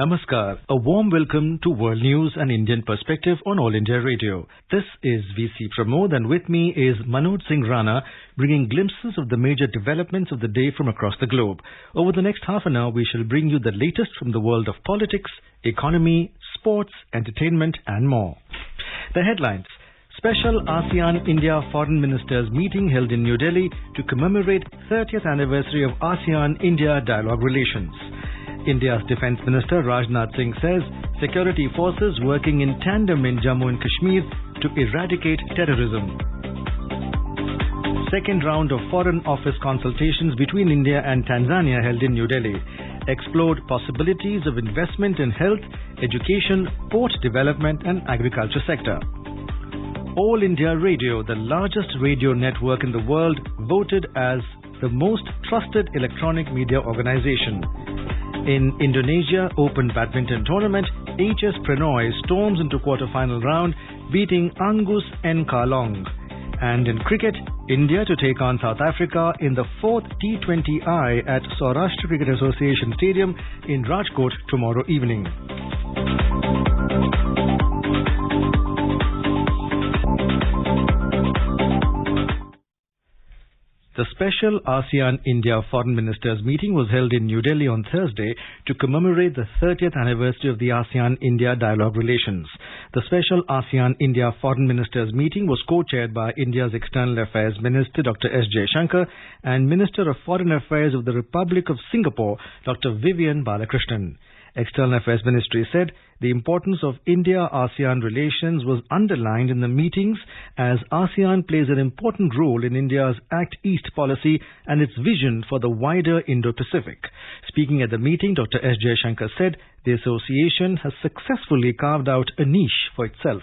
Namaskar. A warm welcome to World News and Indian Perspective on All India Radio. This is VC Pramod and with me is Manoj Singh Rana bringing glimpses of the major developments of the day from across the globe. Over the next half an hour we shall bring you the latest from the world of politics, economy, sports, entertainment and more. The headlines. Special ASEAN-India Foreign Ministers meeting held in New Delhi to commemorate 30th anniversary of ASEAN-India dialogue relations. India's Defence Minister Rajnath Singh says security forces working in tandem in Jammu and Kashmir to eradicate terrorism. Second round of Foreign Office consultations between India and Tanzania held in New Delhi explored possibilities of investment in health, education, port development and agriculture sector. All India Radio, the largest radio network in the world, voted as the most trusted electronic media organization. In Indonesia Open Badminton Tournament, HS Pranoy storms into quarter-final round, beating Angus N. Kalong. And in cricket, India to take on South Africa in the 4th T20I at Saurashtra Cricket Association Stadium in Rajkot tomorrow evening. The special ASEAN-India Foreign Ministers meeting was held in New Delhi on Thursday to commemorate the 30th anniversary of the ASEAN-India dialogue relations. The special ASEAN-India Foreign Ministers meeting was co-chaired by India's External Affairs Minister Dr. S. Jaishankar and Minister of Foreign Affairs of the Republic of Singapore Dr. Vivian Balakrishnan. External Affairs Ministry said the importance of India-ASEAN relations was underlined in the meetings as ASEAN plays an important role in India's Act East policy and its vision for the wider Indo-Pacific. Speaking at the meeting, Dr. S. Jaishankar said the association has successfully carved out a niche for itself.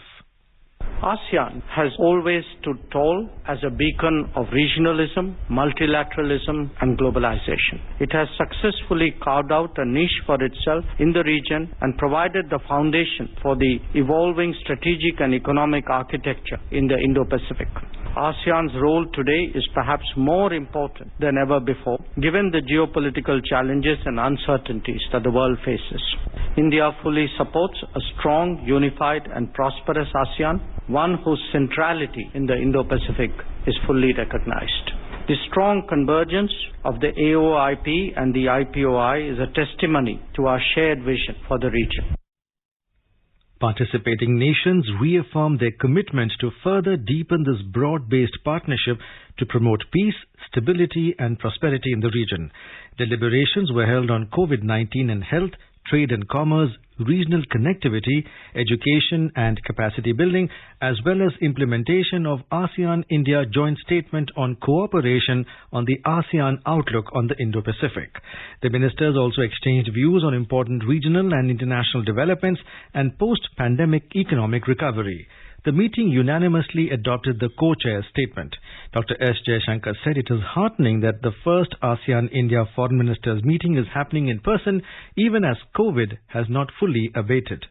ASEAN has always stood tall as a beacon of regionalism, multilateralism and globalization. It has successfully carved out a niche for itself in the region and provided the foundation for the evolving strategic and economic architecture in the Indo-Pacific. ASEAN's role today is perhaps more important than ever before, given the geopolitical challenges and uncertainties that the world faces. India fully supports a strong, unified and prosperous ASEAN, one whose centrality in the Indo-Pacific is fully recognized. The strong convergence of the AOIP and the IPOI is a testimony to our shared vision for the region. Participating nations reaffirmed their commitment to further deepen this broad-based partnership to promote peace, stability and prosperity in the region. Deliberations were held on COVID-19 and health, trade and commerce, regional connectivity, education and capacity building, as well as implementation of ASEAN-India Joint Statement on Cooperation on the ASEAN Outlook on the Indo-Pacific. The ministers also exchanged views on important regional and international developments and post-pandemic economic recovery. The meeting unanimously adopted the co-chair's statement. Dr. S. Jaishankar said it is heartening that the first ASEAN-India Foreign Ministers meeting is happening in person even as COVID has not fully abated.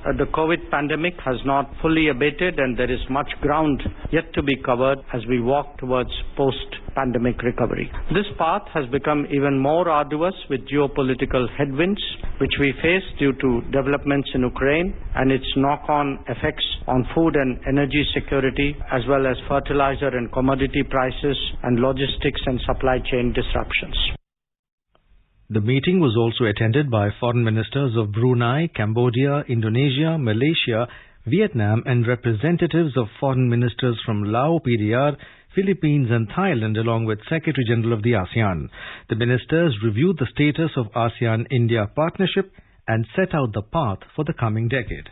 The COVID pandemic has not fully abated and there is much ground yet to be covered as we walk towards post-pandemic recovery. This path has become even more arduous with geopolitical headwinds which we face due to developments in Ukraine and its knock-on effects on food and energy security as well as fertilizer and commodity prices and logistics and supply chain disruptions. The meeting was also attended by foreign ministers of Brunei, Cambodia, Indonesia, Malaysia, Vietnam and representatives of foreign ministers from Laos, PDR, Philippines and Thailand along with Secretary General of the ASEAN. The ministers reviewed the status of ASEAN-India partnership and set out the path for the coming decade.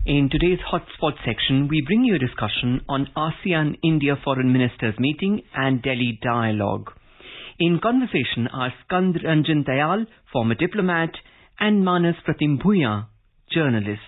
In today's Hotspot section, we bring you a discussion on ASEAN-India Foreign Ministers meeting and Delhi dialogue. In conversation are Skand Ranjan Dayal, former diplomat, and Manas Pratim Bhuya, journalist.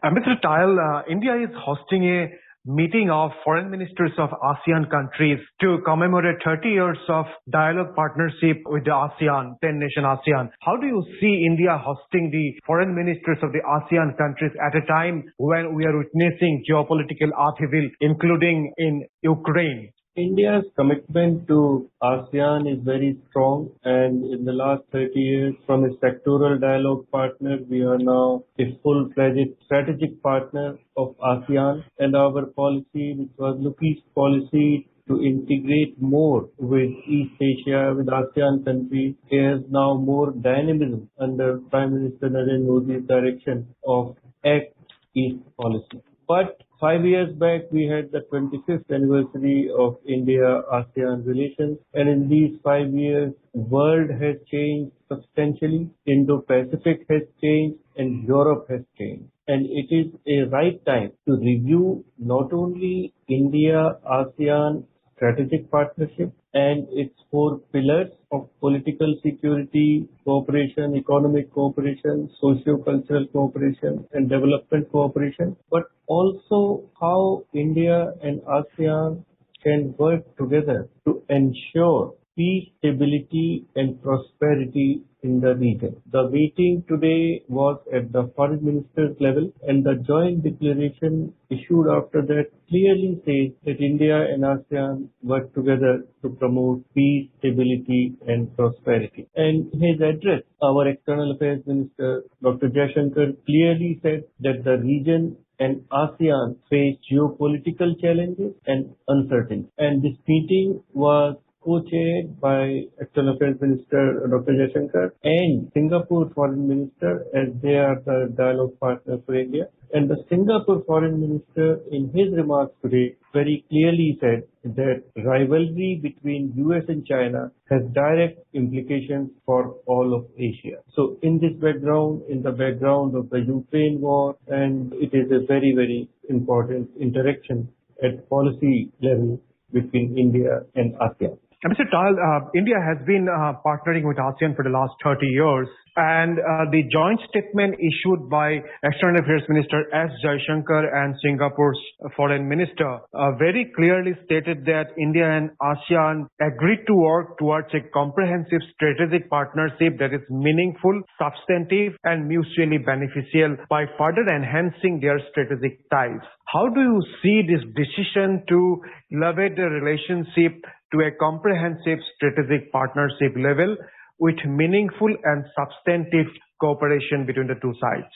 Mr. Dayal, India is hosting a meeting of foreign ministers of ASEAN countries to commemorate 30 years of dialogue partnership with the ASEAN, 10-nation ASEAN. How do you see India hosting the foreign ministers of the ASEAN countries at a time when we are witnessing geopolitical upheaval, including in Ukraine? India's commitment to ASEAN is very strong, and in the last 30 years, from a sectoral dialogue partner, we are now a full-fledged strategic partner of ASEAN, and our policy, which was Look East policy, to integrate more with East Asia, with ASEAN countries, is now more dynamism under Prime Minister Narendra Modi's direction of Act East policy. But 5 years back, we had the 25th anniversary of India-ASEAN relations, and in these 5 years, world has changed substantially. Indo-Pacific has changed, and Europe has changed. And it is a right time to review not only India-ASEAN strategic partnership and its 4 pillars of political security cooperation, economic cooperation, socio-cultural cooperation, and development cooperation, but also how India and ASEAN can work together to ensure peace, stability, and prosperity in the region. The meeting today was at the foreign ministers level, and the joint declaration issued after that clearly says that India and ASEAN work together to promote peace, stability, and prosperity. And in his address, our External Affairs Minister, Dr. Jaishankar, clearly said that the region and ASEAN face geopolitical challenges and uncertainty. And this meeting was co-chaired by External Affairs Minister Dr. Jaishankar and Singapore Foreign Minister, as they are the dialogue partner for India. And the Singapore Foreign Minister, in his remarks today, very clearly said that rivalry between US and China has direct implications for all of Asia. So in this background, in the background of the Ukraine war, and it is a very, very important interaction at policy level between India and ASEAN. Mr. Tal, India has been partnering with ASEAN for the last 30 years, and the joint statement issued by External Affairs Minister S. Jaishankar and Singapore's Foreign Minister very clearly stated that India and ASEAN agreed to work towards a comprehensive strategic partnership that is meaningful, substantive, and mutually beneficial by further enhancing their strategic ties. How do you see this decision to elevate the relationship to a comprehensive strategic partnership level with meaningful and substantive cooperation between the two sides?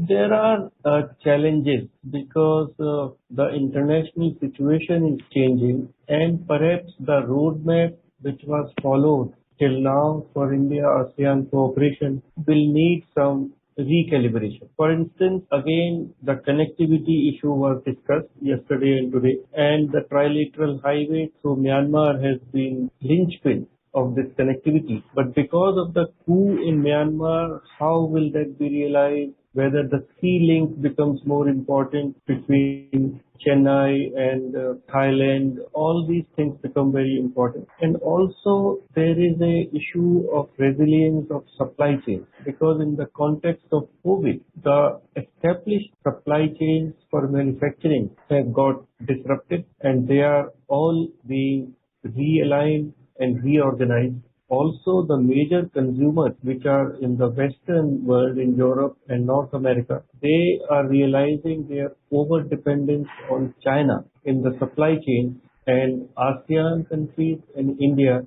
There are challenges because the international situation is changing, and perhaps the roadmap which was followed till now for India-ASEAN cooperation will need some recalibration. For instance, again, the connectivity issue was discussed yesterday and today, and the trilateral highway through Myanmar has been linchpin of this connectivity. But because of the coup in Myanmar, how will that be realized? Whether the sea link becomes more important between Chennai and Thailand, all these things become very important. And also there is a issue of resilience of supply chain, because in the context of COVID, the established supply chains for manufacturing have got disrupted, and they are all being realigned and reorganized. Also, the major consumers, which are in the Western world, in Europe and North America, they are realizing their over-dependence on China in the supply chain, and ASEAN countries and India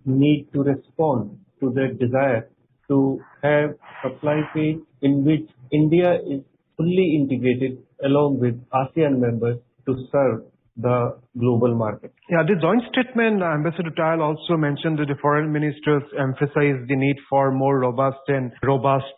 need to respond to that desire to have supply chain in which India is fully integrated along with ASEAN members to serve the global market. Yeah, the joint statement, Ambassador Tal also mentioned that the foreign ministers emphasized the need for more robust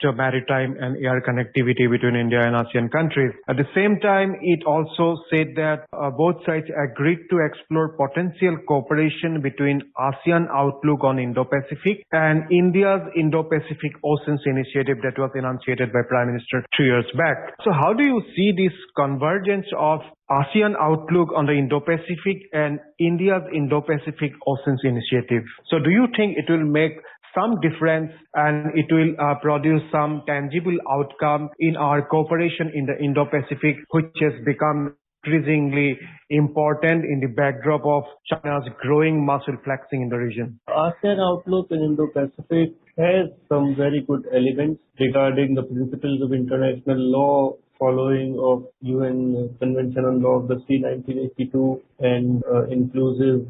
maritime and air connectivity between India and ASEAN countries. At the same time, it also said that both sides agreed to explore potential cooperation between ASEAN Outlook on Indo-Pacific and India's Indo-Pacific Oceans Initiative that was enunciated by Prime Minister 3 years back. So how do you see this convergence of ASEAN Outlook on the Indo-Pacific and India's Indo-Pacific Oceans Initiative? So do you think it will make some difference and it will produce some tangible outcome in our cooperation in the Indo-Pacific, which has become increasingly important in the backdrop of China's growing muscle flexing in the region? ASEAN Outlook in Indo-Pacific has some very good elements regarding the principles of international law, following of UN Convention on Law of the Sea 1982 and inclusive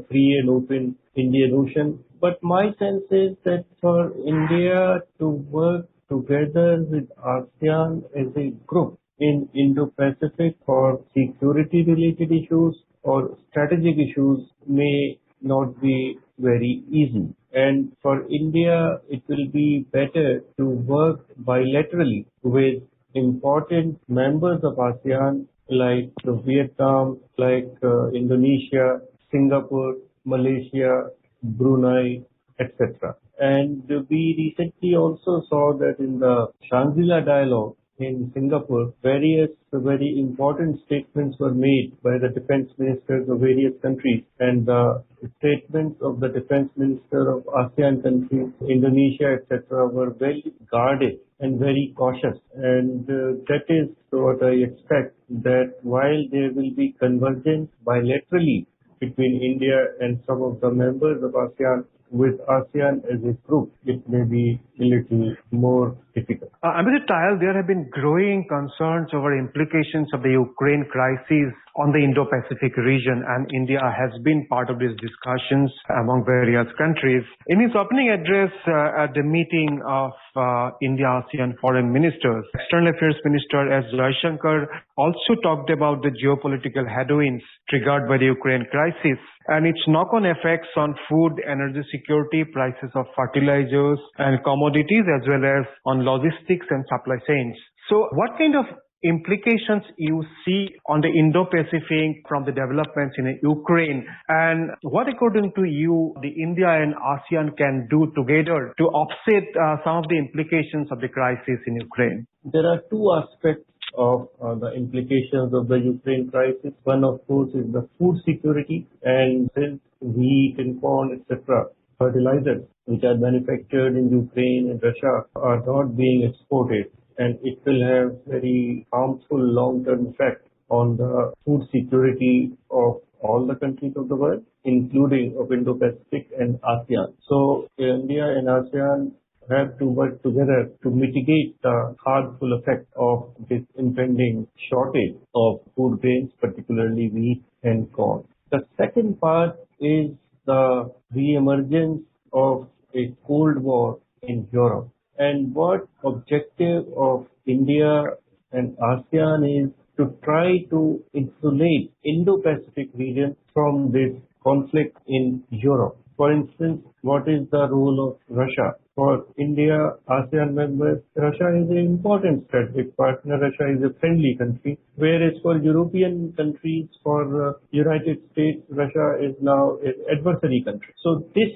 free and open Indian Ocean. But my sense is that for India to work together with ASEAN as a group in Indo-Pacific for security-related issues or strategic issues may not be very easy. And for India, it will be better to work bilaterally with important members of ASEAN like Vietnam, like Indonesia, Singapore, Malaysia, Brunei, etc. And we recently also saw that in the Shangri-La dialogue in Singapore, various very important statements were made by the defense ministers of various countries, and the statements of the defense minister of ASEAN countries, Indonesia, etc., were very guarded and very cautious. And that is what I expect, that while there will be convergence bilaterally between India and some of the members of ASEAN, with ASEAN as a group, it may be a little more difficult. Ambassador Tayal, there have been growing concerns over implications of the Ukraine crisis on the Indo-Pacific region, and India has been part of these discussions among various countries. In his opening address at the meeting of India-ASEAN foreign ministers, External Affairs Minister S. Jaishankar also talked about the geopolitical headwinds triggered by the Ukraine crisis and its knock-on effects on food, energy security, prices of fertilizers and commodities, as well as on logistics and supply chains. So what kind of implications you see on the Indo-Pacific from the developments in Ukraine, and what according to you the India and ASEAN can do together to offset some of the implications of the crisis in Ukraine? There are two aspects of the implications of the Ukraine crisis. One, of course, is the food security, and since wheat and corn, etc., fertilizers which are manufactured in Ukraine and Russia are not being exported, and it will have very harmful long-term effect on the food security of all the countries of the world, including of Indo-Pacific and ASEAN. So India and ASEAN have to work together to mitigate the harmful effect of this impending shortage of food grains, particularly wheat and corn. The second part is the re-emergence of a Cold War in Europe. And what objective of India and ASEAN is to try to insulate Indo-Pacific region from this conflict in Europe. For instance, what is the role of Russia? For India, ASEAN members, Russia is an important strategic partner. Russia is a friendly country, whereas for European countries, for United States, Russia is now an adversary country. So this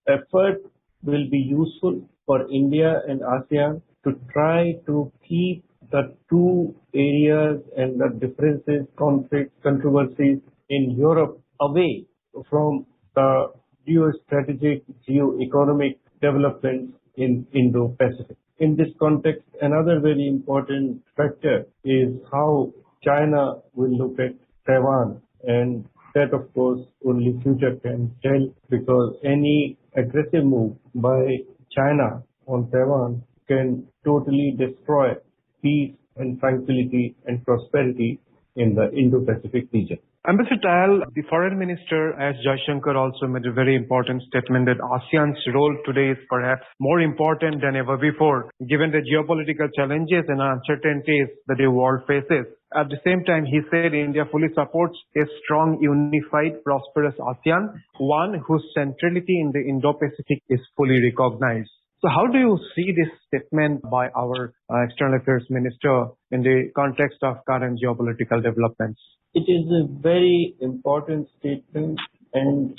effort will be useful for India and ASEAN to try to keep the two areas and the differences, conflicts, controversies in Europe away from the geostrategic, geo-economic developments in Indo-Pacific. In this context, another very important factor is how China will look at Taiwan, and that, of course, only future can tell, because any aggressive move by China on Taiwan can totally destroy peace and tranquility and prosperity in the Indo-Pacific region. Ambassador Tayal, the Foreign Minister S. Jaishankar also made a very important statement that ASEAN's role today is perhaps more important than ever before, given the geopolitical challenges and uncertainties that the world faces. At the same time, he said India fully supports a strong, unified, prosperous ASEAN, one whose centrality in the Indo-Pacific is fully recognized. So how do you see this statement by our External Affairs Minister in the context of current geopolitical developments? It is a very important statement, and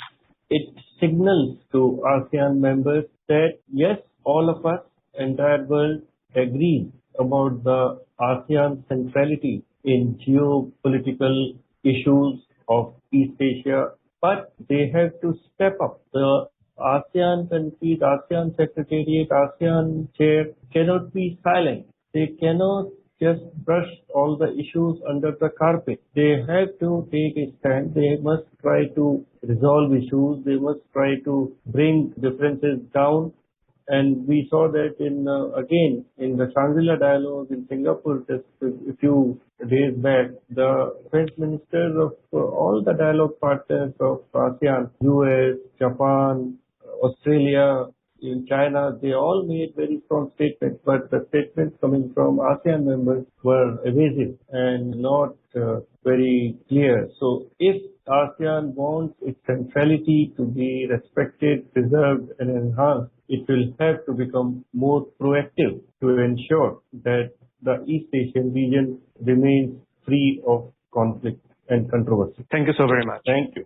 it signals to ASEAN members that yes, all of us, entire world, agree about the ASEAN centrality in geopolitical issues of East Asia, but they have to step up. The ASEAN countries, ASEAN Secretariat, ASEAN Chair cannot be silent. They cannot just brush all the issues under the carpet. They have to take a stand. They must try to resolve issues. They must try to bring differences down And we saw that again in the Shangri-La dialogue in Singapore just a few days back, the defense ministers of all the dialogue partners of ASEAN, US, Japan, Australia, in China, they all made very strong statements, but the statements coming from ASEAN members were evasive and not very clear. So if ASEAN wants its centrality to be respected, preserved and enhanced, it will have to become more proactive to ensure that the East Asian region remains free of conflict and controversy. Thank you so very much. Thank you.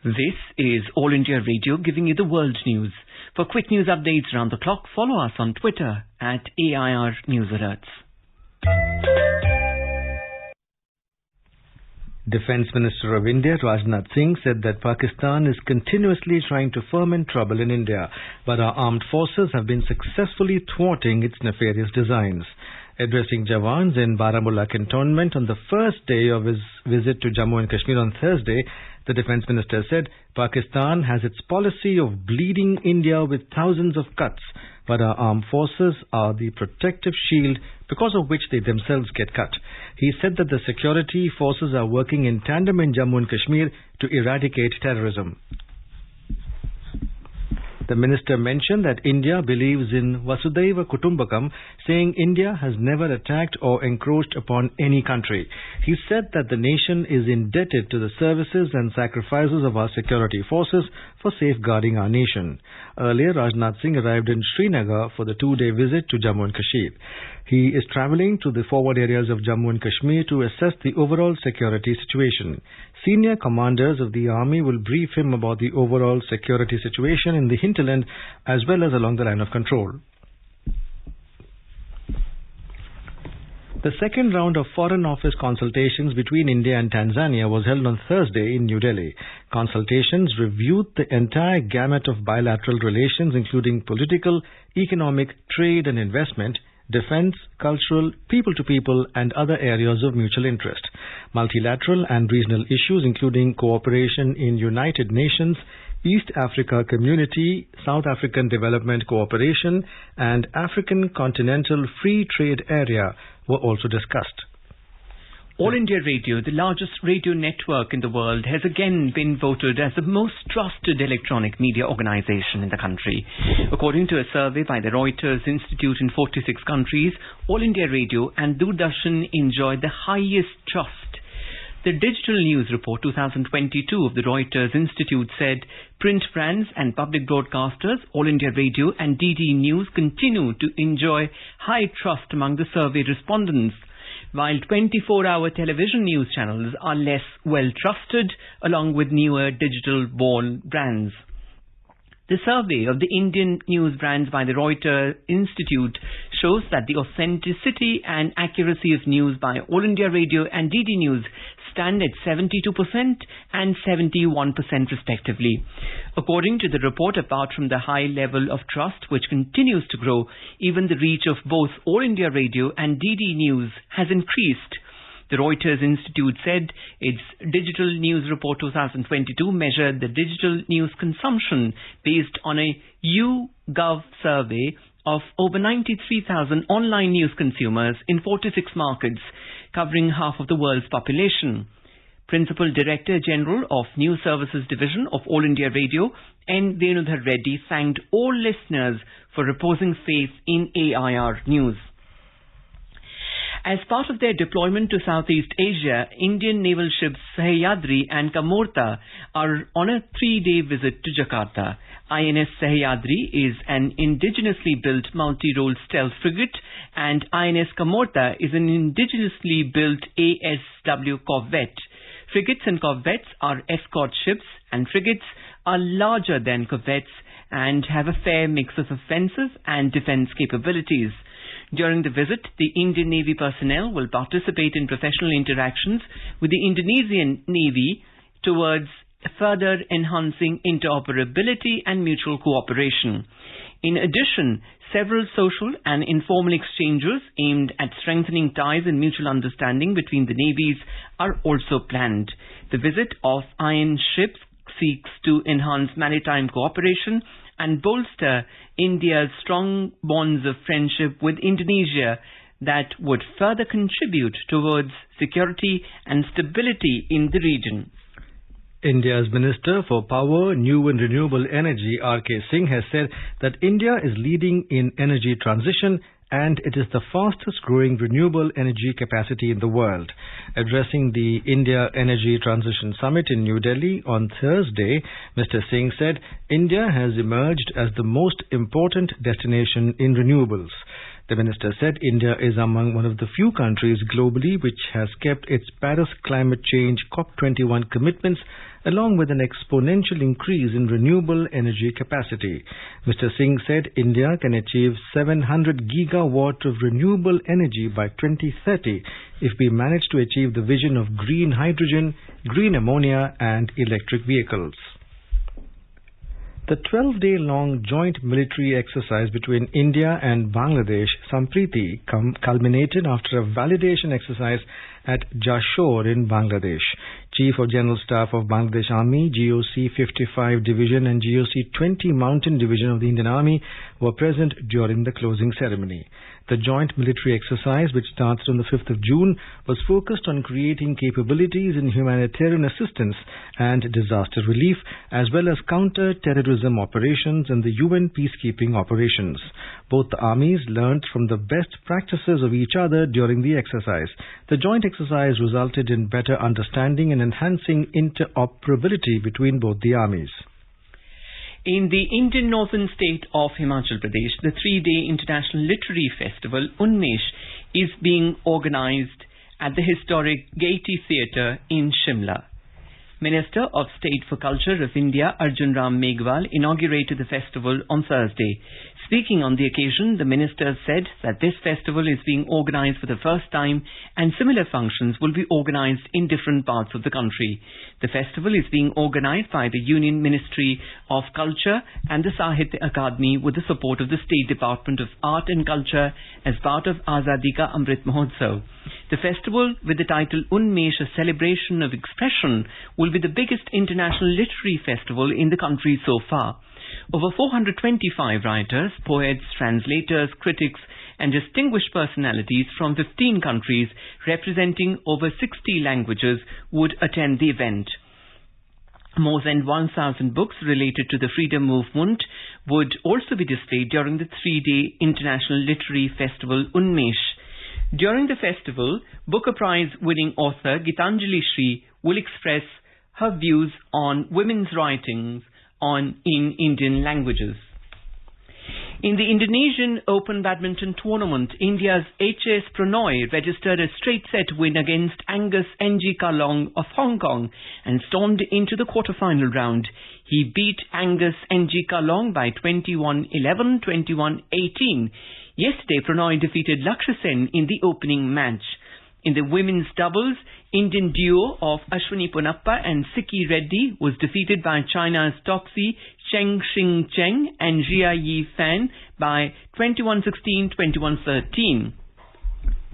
This is All India Radio giving you the world news. For quick news updates around the clock, follow us on Twitter at AIR News Alerts. Defense Minister of India, Rajnath Singh, said that Pakistan is continuously trying to foment trouble in India, but our armed forces have been successfully thwarting its nefarious designs. Addressing Jawans in Baramulla cantonment on the first day of his visit to Jammu and Kashmir on Thursday, the Defence Minister said Pakistan has its policy of bleeding India with thousands of cuts, but our armed forces are the protective shield because of which they themselves get cut. He said that the security forces are working in tandem in Jammu and Kashmir to eradicate terrorism. The minister mentioned that India believes in Vasudhaiva Kutumbakam, saying India has never attacked or encroached upon any country. He said that the nation is indebted to the services and sacrifices of our security forces for safeguarding our nation. Earlier, Rajnath Singh arrived in Srinagar for the two-day visit to Jammu and Kashmir. He is travelling to the forward areas of Jammu and Kashmir to assess the overall security situation. Senior commanders of the army will brief him about the overall security situation in the hinterland as well as along the line of control. The second round of Foreign Office consultations between India and Tanzania was held on Thursday in New Delhi. Consultations reviewed the entire gamut of bilateral relations, including political, economic, trade and investment, defense, cultural, people-to-people and other areas of mutual interest. Multilateral and regional issues including cooperation in United Nations, East Africa Community, South African Development Cooperation and African Continental Free Trade Area were also discussed. All India Radio, the largest radio network in the world, has again been voted as the most trusted electronic media organization in the country. According to a survey by the Reuters Institute in 46 countries, All India Radio and Doordarshan enjoy the highest trust. The Digital News Report 2022 of the Reuters Institute said print brands and public broadcasters, All India Radio and DD News continue to enjoy high trust among the survey respondents, while 24-hour television news channels are less well trusted along with newer digital-born brands. The survey of the Indian news brands by the Reuters Institute shows that the authenticity and accuracy of news by All India Radio and DD News stand at 72% and 71% respectively. According to the report, apart from the high level of trust which continues to grow, even the reach of both All India Radio and DD News has increased. The Reuters Institute said its Digital News Report 2022 measured the digital news consumption based on a YouGov survey of over 93,000 online news consumers in 46 markets, covering half of the world's population. Principal Director General of News Services Division of All India Radio, N. Venudhar Reddy, thanked all listeners for reposing faith in AIR News. As part of their deployment to Southeast Asia, Indian naval ships Sahyadri and Commemorate are on a 3-day visit to Jakarta. INS Sahyadri is an indigenously built multi-role stealth frigate and INS Commemorate is an indigenously built ASW corvette. Frigates and corvettes are escort ships and frigates are larger than corvettes and have a fair mix of offensive and defense capabilities. During the visit, the Indian Navy personnel will participate in professional interactions with the Indonesian Navy towards further enhancing interoperability and mutual cooperation. In addition, several social and informal exchanges aimed at strengthening ties and mutual understanding between the navies are also planned. The visit of iron ships seeks to enhance maritime cooperation and bolster India's strong bonds of friendship with Indonesia that would further contribute towards security and stability in the region. India's Minister for Power, New and Renewable Energy, R.K. Singh, has said that India is leading in energy transition and it is the fastest growing renewable energy capacity in the world. Addressing the India Energy Transition Summit in New Delhi on Thursday, Mr. Singh said India has emerged as the most important destination in renewables. The minister said India is among one of the few countries globally which has kept its Paris climate change COP21 commitments along with an exponential increase in renewable energy capacity. Mr. Singh said India can achieve 700 gigawatt of renewable energy by 2030 if we manage to achieve the vision of green hydrogen, green ammonia and electric vehicles. The 12-day-long joint military exercise between India and Bangladesh, Sampriti, culminated after a validation exercise at Jashore in Bangladesh. Chief of General Staff of Bangladesh Army, GOC 55 Division and GOC 20 Mountain Division of the Indian Army were present during the closing ceremony. The joint military exercise, which started on the 5th of June, was focused on creating capabilities in humanitarian assistance and disaster relief, as well as counter-terrorism operations and the UN peacekeeping operations. Both the armies learned from the best practices of each other during the exercise. The joint exercise resulted in better understanding and enhancing interoperability between both the armies. In the Indian northern state of Himachal Pradesh, the 3-day International Literary Festival, Unmesh, is being organized at the historic Gaiety Theatre in Shimla. Minister of State for Culture of India, Arjun Ram Meghwal, inaugurated the festival on Thursday. Speaking on the occasion, the minister said that this festival is being organized for the first time and similar functions will be organized in different parts of the country. The festival is being organized by the Union Ministry of Culture and the Sahitya Akademi with the support of the State Department of Art and Culture as part of Azadi Ka Amrit Mahotsav. The festival, with the title Unmesh, a celebration of expression, will be the biggest international literary festival in the country so far. Over 425 writers, poets, translators, critics and distinguished personalities from 15 countries representing over 60 languages would attend the event. More than 1,000 books related to the freedom movement would also be displayed during the 3-day International Literary Festival Unmesh. During the festival, Booker Prize winning author Gitanjali Sri will express her views on women's writings in Indian languages. In the Indonesian Open Badminton Tournament, India's H.S. Pranoy registered a straight-set win against Angus Ng Kalong of Hong Kong and stormed into the quarter-final round. He beat Angus Ng Kalong by 21-11, 21-18. Yesterday, Pranoy defeated Lakshya Sen in the opening match. In the women's doubles, Indian duo of Ashwini Ponappa and Sikki Reddy was defeated by China's Toxi Cheng Xing Cheng and Jia Yi Fan by 21-16, 21-13.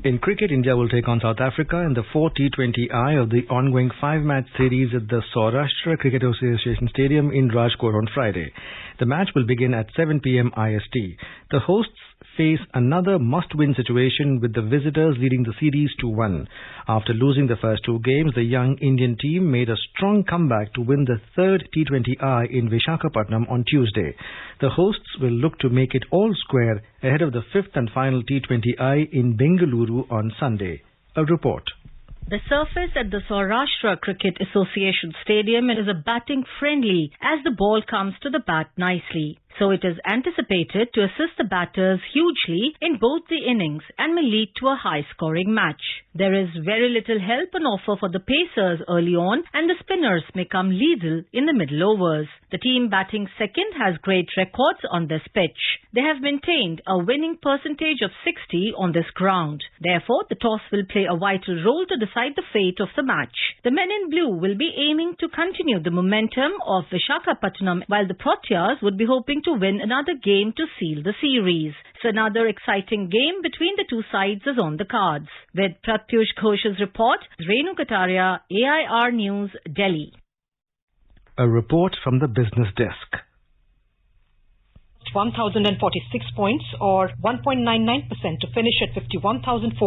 In cricket, India will take on South Africa in the 4 T20I of the ongoing 5-match series at the Saurashtra Cricket Association Stadium in Rajkot on Friday. The match will begin at 7 p.m. IST. The hosts face another must-win situation with the visitors leading the series 2-1. After losing the first 2 games, the young Indian team made a strong comeback to win the 3rd T20I in Visakhapatnam on Tuesday. The hosts will look to make it all square ahead of the 5th and final T20I in Bengaluru on Sunday. A report. The surface at the Saurashtra Cricket Association Stadium is a batting friendly as the ball comes to the bat nicely. So it is anticipated to assist the batters hugely in both the innings and may lead to a high-scoring match. There is very little help on offer for the pacers early on and the spinners may come lethal in the middle overs. The team batting second has great records on this pitch. They have maintained a winning percentage of 60 on this ground. Therefore, the toss will play a vital role to decide the fate of the match. The men in blue will be aiming to continue the momentum of Visakhapatnam while the Proteas would be hoping to win another game to seal the series. So another exciting game between the two sides is on the cards. With Pratyush Ghosh's report, Renu Kataria, AIR News, Delhi. A report from the business desk. 1,046 points or 1.99% to finish at 51,496.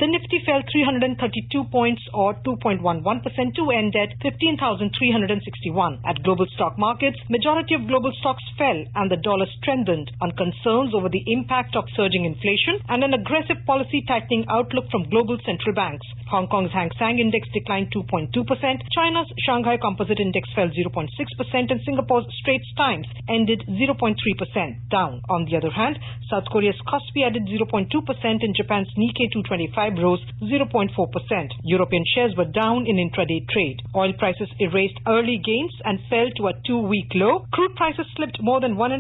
The Nifty fell 332 points or 2.11% to end at 15,361. At global stock markets, majority of global stocks fell and the dollar strengthened on concerns over the impact of surging inflation and an aggressive policy tightening outlook from global central banks. Hong Kong's Hang Seng Index declined 2.2%, China's Shanghai Composite Index fell 0.6% and Singapore's Straits Times ended 0.3% down. On the other hand, South Korea's Kospi added 0.2% and Japan's Nikkei 225 rose 0.4%. European shares were down in intraday trade. Oil prices erased early gains and fell to a 2-week low. Crude prices slipped more than 1.5%.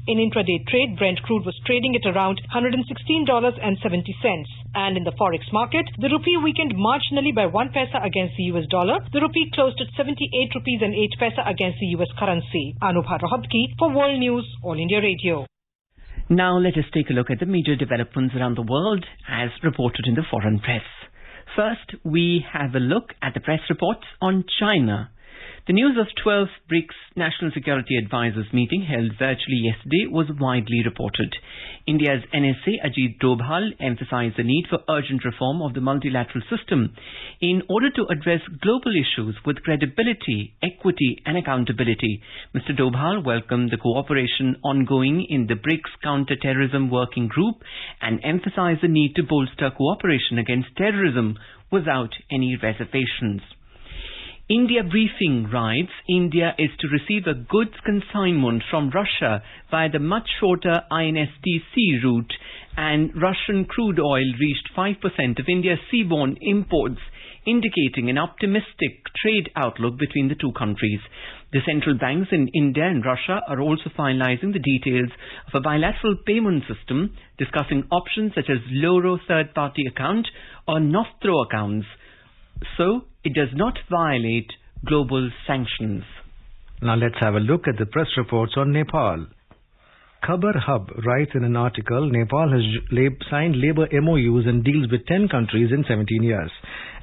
In intraday trade, Brent crude was trading at around $116.70. And in the forex market, the rupee weakened marginally by 1 paisa against the US dollar. The rupee closed at 78 rupees and 8 paisa against the US currency. Anubha Rohatgi for World News, All India Radio. Now let us take a look at the major developments around the world as reported in the foreign press. First, we have a look at the press reports on China. The news of 12th Brics National Security Advisors meeting held virtually yesterday was widely reported. India's NSA Ajit Dobhal emphasized the need for urgent reform of the multilateral system in order to address global issues with credibility, equity and accountability. Mr. Dobhal welcomed the cooperation ongoing in the Brics Counter-Terrorism Working Group and emphasized the need to bolster cooperation against terrorism without any reservations. India briefing writes India is to receive a goods consignment from Russia via the much shorter INSTC route, and Russian crude oil reached 5% of India's seaborne imports, indicating an optimistic trade outlook between the two countries. The central banks in India and Russia are also finalizing the details of a bilateral payment system, discussing options such as Loro third-party account or Nostro accounts, so it does not violate global sanctions. Now let's have a look at the press reports on Nepal. Khabar Hub writes in an article, Nepal has signed labour MOUs and deals with 10 countries in 17 years.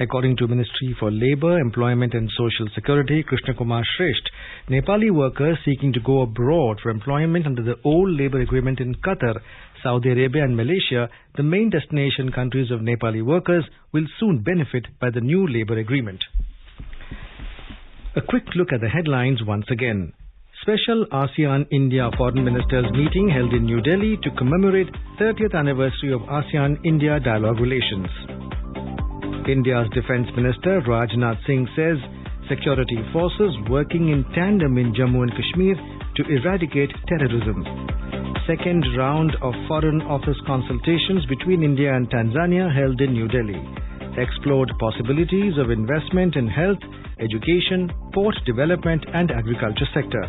According to Ministry for Labour, Employment and Social Security, Krishna Kumar Shresht, Nepali workers seeking to go abroad for employment under the old labour agreement in Qatar, Saudi Arabia and Malaysia, the main destination countries of Nepali workers, will soon benefit by the new labour agreement. A quick look at the headlines once again. Special ASEAN-India Foreign Ministers meeting held in New Delhi to commemorate 30th anniversary of ASEAN-India dialogue relations. India's Defence Minister Rajnath Singh says security forces working in tandem in Jammu and Kashmir to eradicate terrorism. Second round of Foreign Office consultations between India and Tanzania held in New Delhi explored possibilities of investment in health, education, port development and agriculture sector.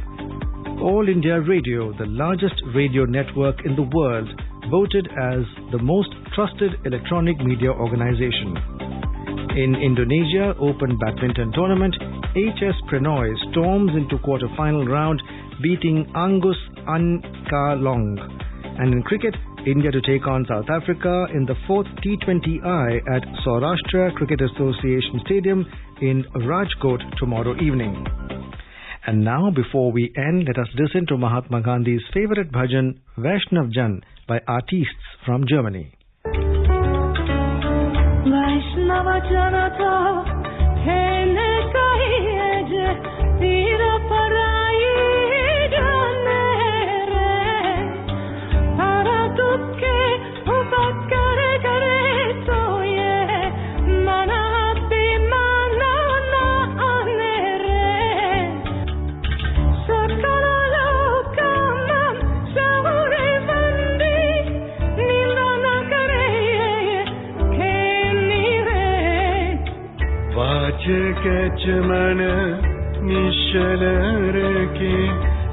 All India Radio, the largest radio network in the world, voted as the most trusted electronic media organization. In Indonesia Open Badminton Tournament, HS Prenoy storms into quarter-final round, beating Angus Ankalong. And in cricket, India to take on South Africa in the 4th T20I at Saurashtra Cricket Association Stadium in Rajkot tomorrow evening. And now, before we end, let us listen to Mahatma Gandhi's favorite bhajan, Vaishnav Jan, by artists from Germany. Vaishnava Janata, Thene Kahiye Tira Parai Jane Re, Para Dukhe Upat Kare Kare Toye, Mana Bimana Na Ane Re, Sakala Lokamam Sahure Bandi, Nilana Kare Kechman Nishalar ke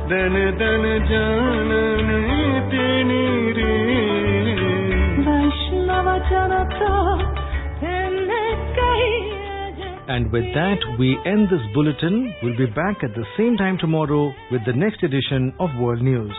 Dan Dan Janan Teni Re Vaishnava Janata Tene Kahiye. And with that, we end this bulletin. We'll be back at the same time tomorrow with the next edition of World News.